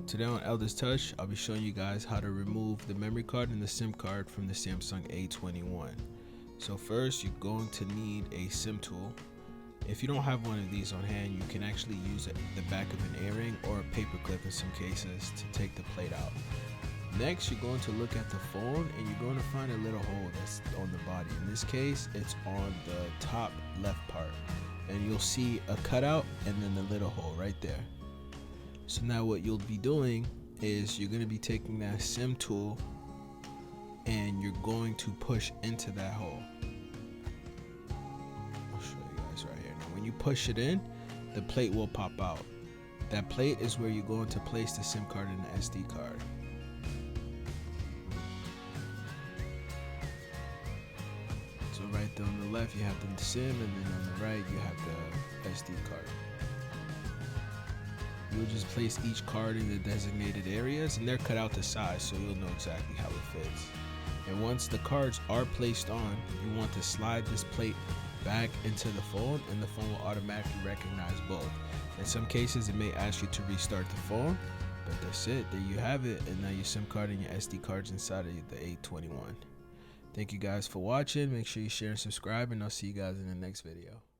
Today on Elders Touch, I'll be showing you guys how to remove the memory card and the SIM card from the Samsung A21. So first, you're going to need a SIM tool. If you don't have one of these on hand, you can actually use the back of an earring or a paper clip in some cases to take the plate out. Next, you're going to look at the phone and you're going to find a little hole that's on the body. In this case, it's on the top left part. And you'll see a cutout and then the little hole right there. So now what you'll be doing is you're going to be taking that SIM tool and you're going to push into that hole. I'll show you guys right here. Now when you push it in, the plate will pop out. That plate is where you're going to place the SIM card and the SD card. So right there on the left you have the SIM, and then on the right you have the SD card. You'll just place each card in the designated areas, and they're cut out to size so you'll know exactly how it fits. And once the cards are placed on, you want to slide this plate back into the phone, and the phone will automatically recognize both. In some cases it may ask you to restart the phone, but that's it. There you have it, and now your SIM card and your SD cards inside of the A21. Thank you guys for watching. Make sure you share and subscribe, and I'll see you guys in the next video.